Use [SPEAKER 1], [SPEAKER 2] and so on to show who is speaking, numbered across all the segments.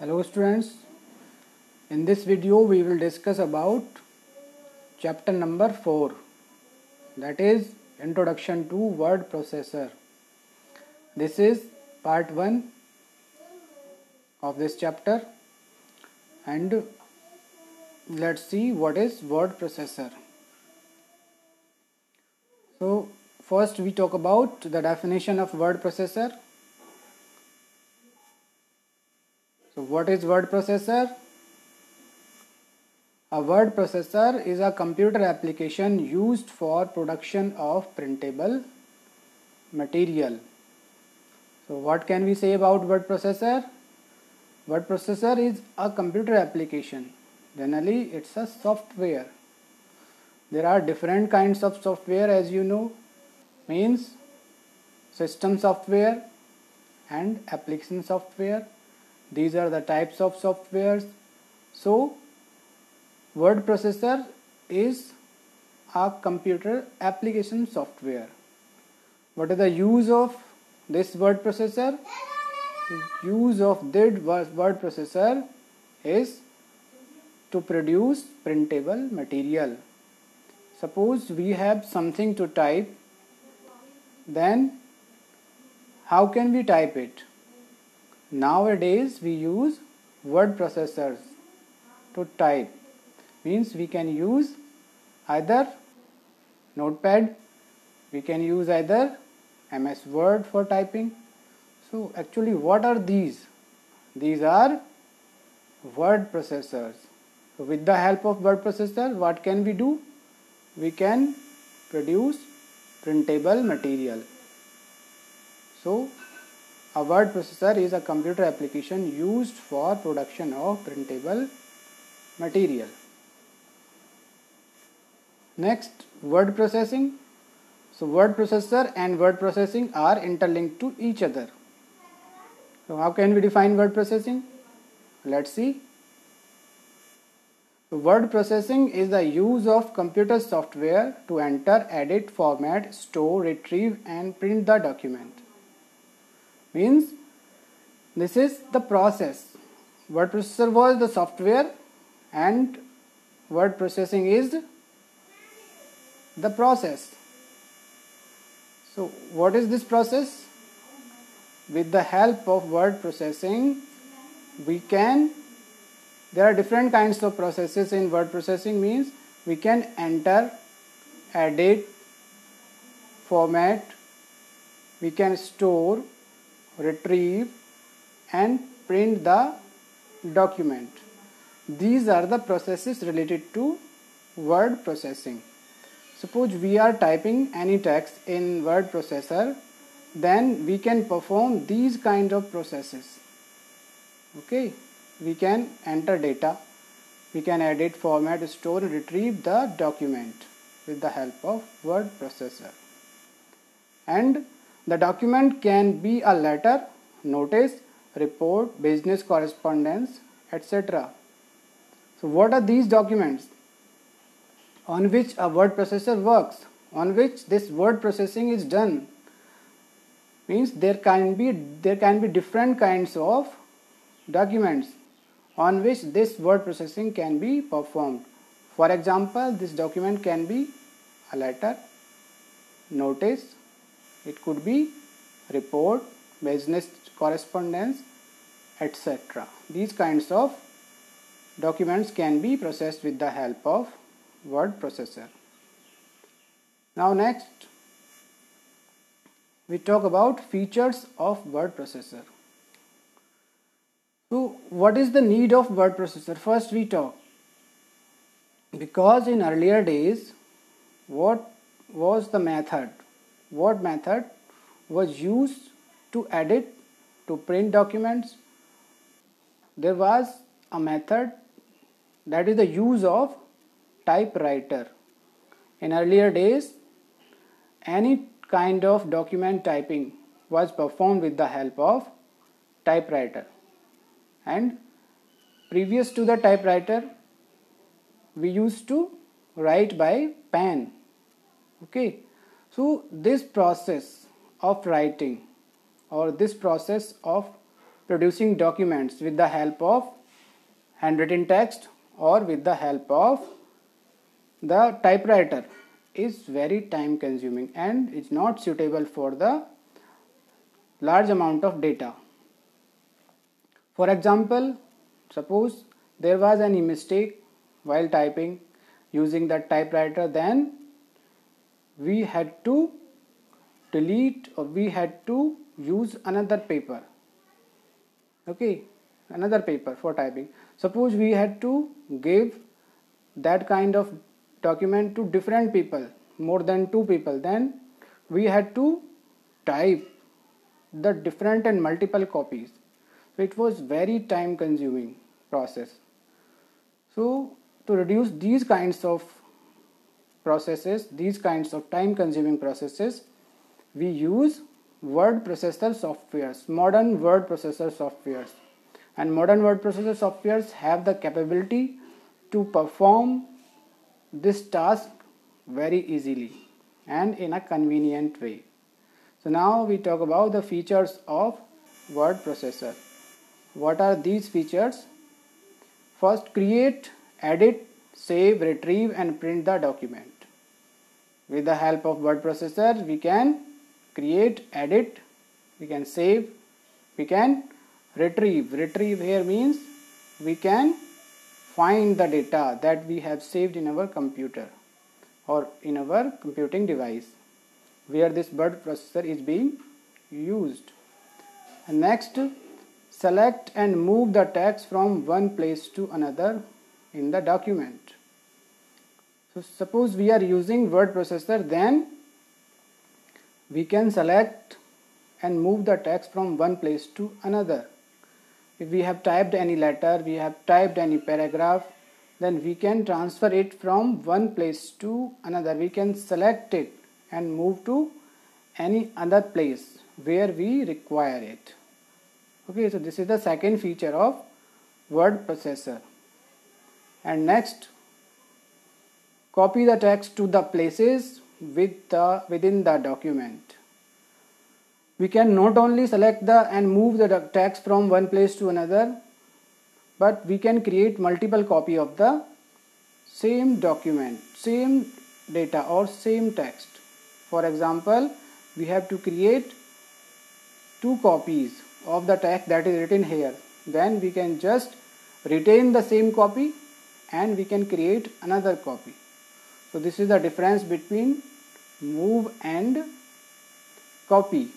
[SPEAKER 1] Hello students, in this video we will discuss about chapter number 4, that is Introduction to Word Processor. This is part 1 of this chapter and let's see what is word processor. So first we talk about the definition of word processor. So what is word processor? A word processor is a computer application used for production of printable material. So what can we say about word processor? Word processor is a computer application. Generally it's a software. There are different kinds of software, as you know, means system software and application software. These are the types of softwares. So word processor is a computer application software. What is the use of this word processor? The use of this word processor is to produce printable material. Suppose we have something to type, then how can we type it? Nowadays we use word processors to type. Means we can use either Notepad, we can use either MS Word for typing. So actually what are these? These are word processors. So with the help of word processor, what can we do? We can produce printable material. So a word processor is a computer application used for production of printable material. Next, word processing. So word processor and word processing are interlinked to each other. So how can we define word processing? Let's see. So word processing is the use of computer software to enter, edit, format, store, retrieve and print the document. Means this is the process. Word processor was the software and word processing is the process. So what is this process? With the help of word processing, there are different kinds of processes in word processing. Means we can enter, edit, format, we can store, retrieve and print the document. These are the processes related to word processing. Suppose we are typing any text in word processor, then we can perform these kind of processes. Okay, we can enter data, we can edit, format, store and retrieve the document with the help of word processor. And the document can be a letter, notice, report, business correspondence, etc. So what are these documents on which a word processor works, on which this word processing is done? Means there can be different kinds of documents on which this word processing can be performed. For example, this document can be a letter, notice, it could be report, business correspondence, etc. These kinds of documents can be processed with the help of word processor. Now next, we talk about features of word processor. So what is the need of word processor? First we talk, because in earlier days, what was the method? What method was used to edit, to print documents? There was a method, that is the use of typewriter. In earlier days, any kind of document typing was performed with the help of typewriter. And previous to the typewriter, we used to write by pen. Okay. So this process of writing or this process of producing documents with the help of handwritten text or with the help of the typewriter is very time consuming and is not suitable for the large amount of data. For example, suppose there was any mistake while typing using the typewriter, then we had to delete or we had to use another paper. Okay, another paper for typing. Suppose we had to give that kind of document to different people, more than 2 people, then we had to type the different and multiple copies. So it was very time consuming process. So to reduce these kinds of processes, these kinds of time consuming processes, we use word processor softwares, modern word processor softwares. And modern word processor softwares have the capability to perform this task very easily and in a convenient way. So now we talk about the features of word processor. What are these features? First, create, edit, save, retrieve and print the document. With the help of word processor, we can create, edit, we can save, we can retrieve. Retrieve here means we can find the data that we have saved in our computer or in our computing device where this word processor is being used. And next, select and move the text from one place to another in the document. So suppose we are using word processor, then we can select and move the text from one place to another. If we have typed any letter, we have typed any paragraph, then we can transfer it from one place to another. We can select it and move to any other place where we require it. Okay, so this is the second feature of word processor. And next, copy the text to the places within the document. We can not only select and move the text from one place to another, but we can create multiple copy of the same document, same data or same text. For example, we have to create 2 copies of the text that is written here. Then we can just retain the same copy and we can create another copy. So this is the difference between move and copy.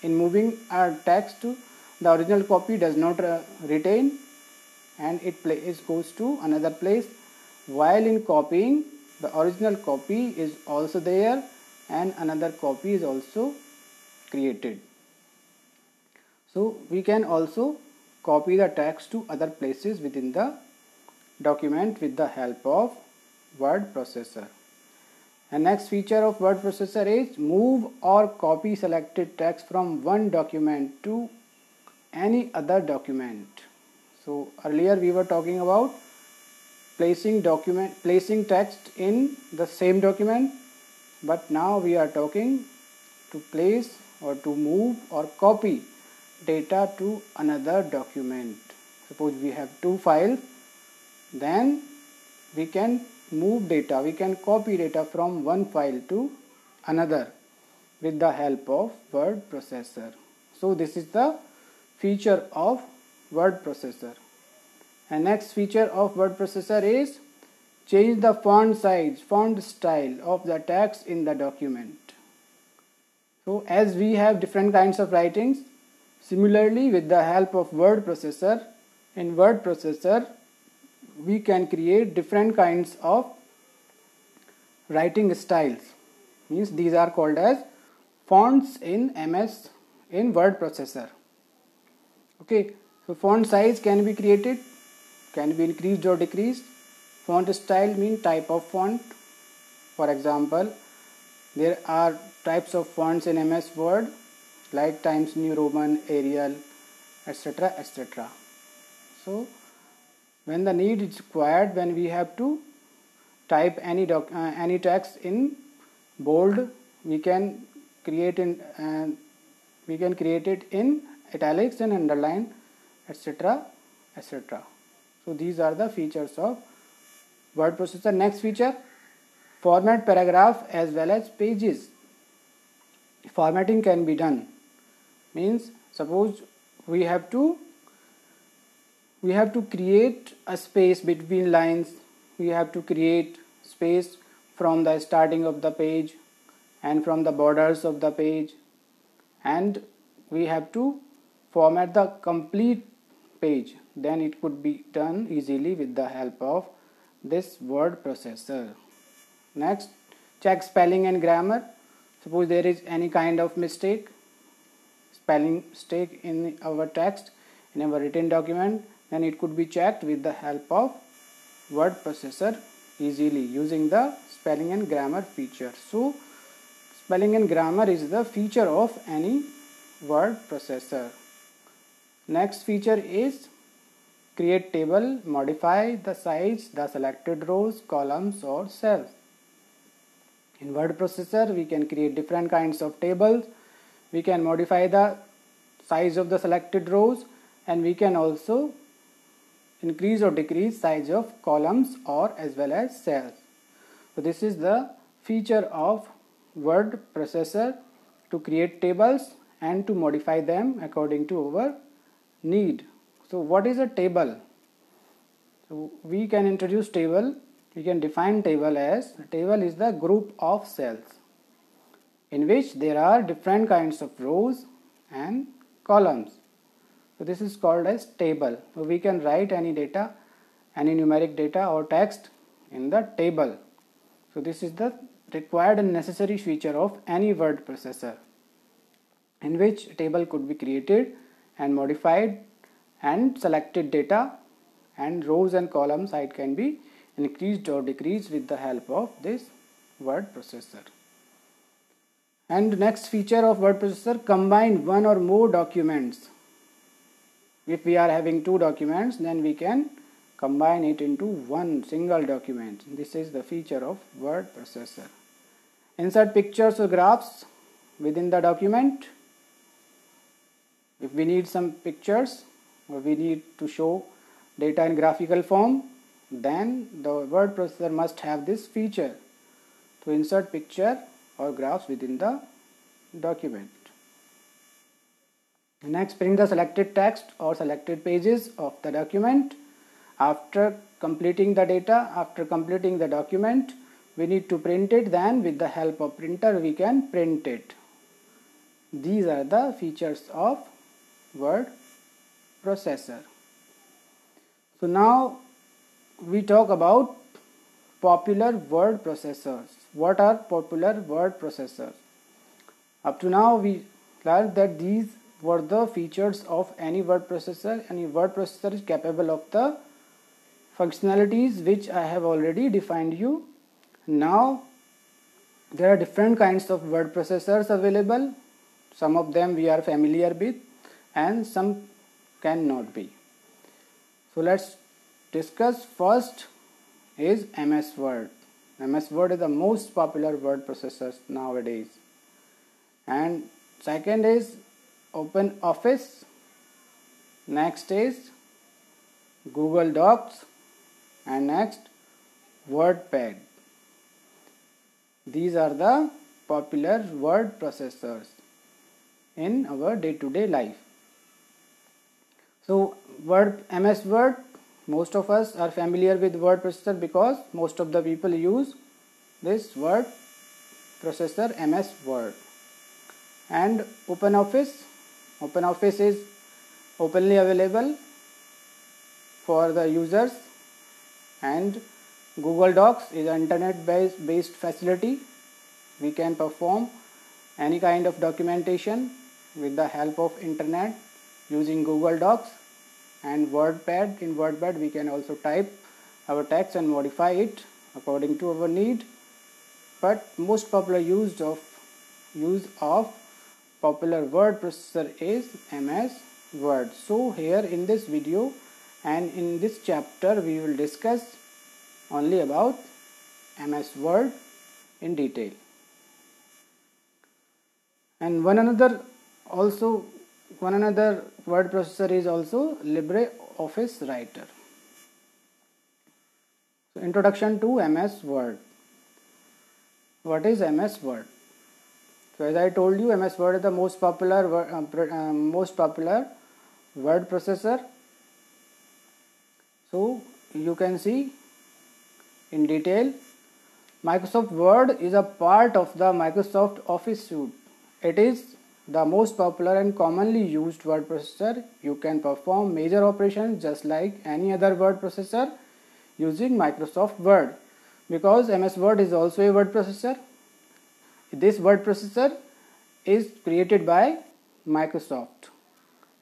[SPEAKER 1] In moving our text, the original copy does not retain and it goes to another place, while in copying the original copy is also there and another copy is also created. So we can also copy the text to other places within the document with the help of word processor. And next feature of word processor is move or copy selected text from one document to any other document. So earlier we were talking about placing text in the same document, but now we are talking to place or to move or copy data to another document. Suppose we have 2 files, then we can move data, we can copy data from one file to another with the help of word processor. So this is the feature of word processor. And next feature of word processor is change the font size, font style of the text in the document. So as we have different kinds of writings, similarly with the help of word processor, in word processor we can create different kinds of writing styles. Means these are called as fonts in word processor. Okay, so font size can be created, can be increased or decreased. Font style means type of font. For example, there are types of fonts in MS Word like Times New Roman, Arial, etc. etc. So when the need is required, when we have to type any text in bold, we can create it in italics and underline. etc., etc. So these are the features of word processor. Next feature, format paragraph as well as pages. Formatting can be done, means suppose we have to create a space between lines, we have to create space from the starting of the page and from the borders of the page, and we have to format the complete page. Then it could be done easily with the help of this word processor. Next, check spelling and grammar. Suppose there is any kind of spelling mistake in our text, in our written document, then it could be checked with the help of word processor easily using the spelling and grammar feature. So spelling and grammar is the feature of any word processor. Next feature is create table, modify the size, the selected rows, columns or cells. In word processor we can create different kinds of tables, we can modify the size of the selected rows, and we can also increase or decrease size of columns or as well as cells. So this is the feature of word processor, to create tables and to modify them according to our need. So what is a table? So we can introduce table. We can define table as, a table is the group of cells in which there are different kinds of rows and columns. So this is called as table. So we can write any data, any numeric data or text in the table. So this is the required and necessary feature of any word processor, in which table could be created and modified, and selected data and rows and columns height can be increased or decreased with the help of this word processor. And next feature of word processor, combine one or more documents. If we are having two documents, then we can combine it into one single document. This is the feature of word processor. Insert pictures or graphs within the document. If we need some pictures or we need to show data in graphical form, then the word processor must have this feature to insert picture or graphs within the document. Next, print the selected text or selected pages of the document. After completing the data, after completing the document, we need to print it. Then with the help of printer we can print it. These are the features of word processor. So now we talk about popular word processors. What are popular word processors? Up to now we learned that these were the features of any word processor. Any word processor is capable of the functionalities which I have already defined you. Now there are different kinds of word processors available. Some of them we are familiar with and some cannot be. So let's discuss. First is MS Word. MS Word is the most popular word processor nowadays. And second is OpenOffice. Next is Google Docs, and next WordPad. These are the popular word processors in our day-to-day life. So MS Word, most of us are familiar with word processor because most of the people use this word processor MS Word. And OpenOffice is openly available for the users, and Google Docs is an internet based facility. We can perform any kind of documentation with the help of internet using Google Docs. And WordPad, in WordPad we can also type our text and modify it according to our need. But most popular use of popular word processor is MS Word. So here in this video and in this chapter we will discuss only about MS Word in detail. And one another also one another word processor is also LibreOffice Writer. So introduction to MS Word. What is MS Word? So as I told you, MS Word is the most popular word processor. So you can see in detail, Microsoft Word is a part of the Microsoft Office suite. It is the most popular and commonly used word processor. You can perform major operations just like any other word processor using Microsoft Word. Because MS Word is also a word processor, this word processor is created by Microsoft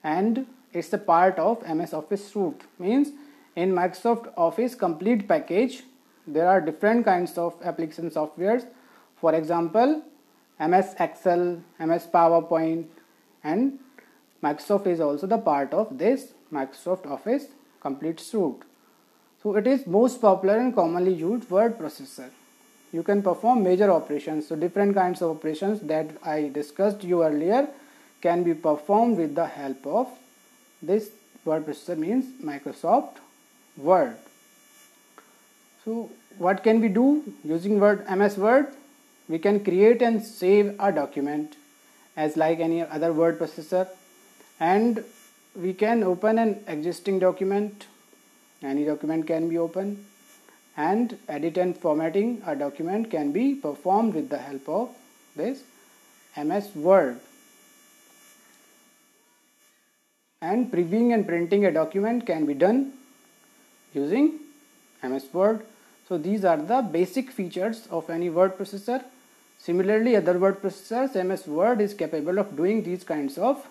[SPEAKER 1] and it's a part of MS Office suite. Means in Microsoft Office complete package, there are different kinds of application softwares. For example, MS Excel, MS PowerPoint, and Microsoft is also the part of this Microsoft Office complete suite. So it is most popular and commonly used word processor. You can perform major operations. So different kinds of operations that I discussed you earlier can be performed with the help of this word processor, means Microsoft Word. So what can we do using MS Word? We can create and save a document as like any other word processor, and we can open an existing document. Any document can be opened, and edit and formatting a document can be performed with the help of this MS Word. And previewing and printing a document can be done using MS Word. So these are the basic features of any word processor. Similarly, other word processors, MS Word is capable of doing these kinds of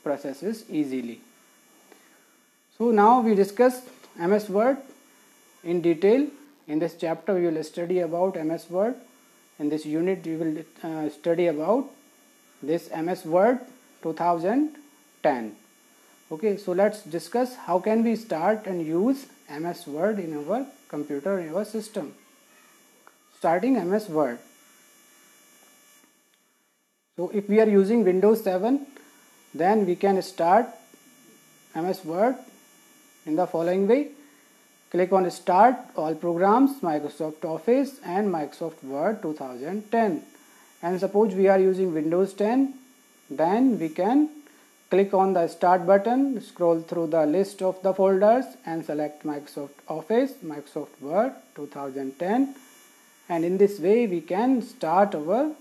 [SPEAKER 1] processes easily. So now we discussed MS Word in detail. In this chapter we will study about MS Word. In this unit we will study about this MS Word 2010. Okay, so let's discuss how can we start and use MS Word in our computer, in our system. Starting MS Word. So if we are using Windows 7, then we can start MS Word in the following way. Click on Start, All Programs, Microsoft Office and Microsoft Word 2010. And suppose we are using Windows 10, then we can click on the Start button, scroll through the list of the folders and select Microsoft Office, Microsoft Word 2010. And in this way we can start our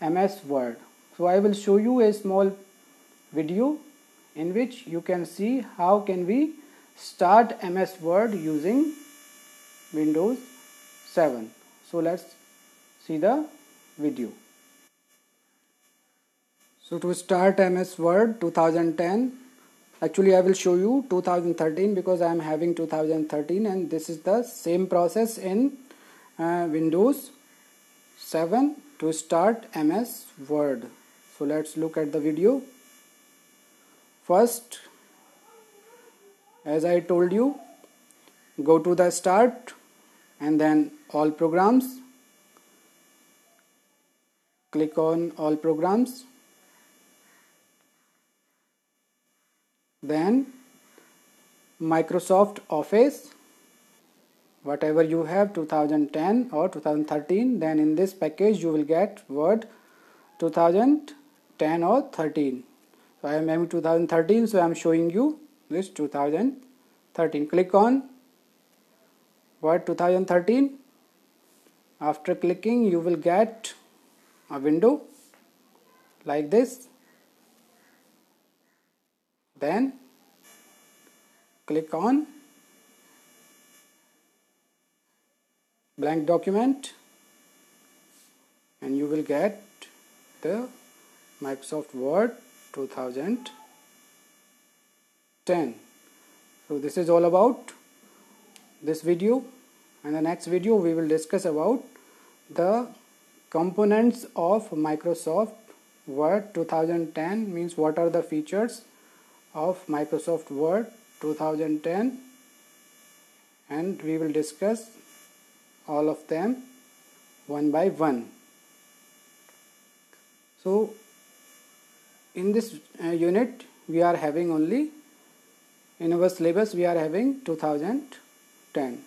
[SPEAKER 1] MS Word. So I will show you a small video in which you can see how can we start MS Word using Windows 7. So let's see the video. So to start MS Word 2010, actually I will show you 2013 because I am having 2013 and this is the same process in Windows 7 to start MS Word. So let's look at the video. First, as I told you, go to the Start and then All Programs. Click on All Programs. Then Microsoft Office, whatever you have 2010 or 2013, then in this package you will get Word 2010 or 13. So I am having 2013, so I am showing you this 2013. Click on Word 2013. After clicking you will get a window like this. Then click on blank document and you will get the Microsoft Word 2010. So this is all about this video, and the next video we will discuss about the components of Microsoft Word 2010, means what are the features of Microsoft Word 2010, and we will discuss all of them one by one. So in this unit we are having only, in our syllabus we are having 2010.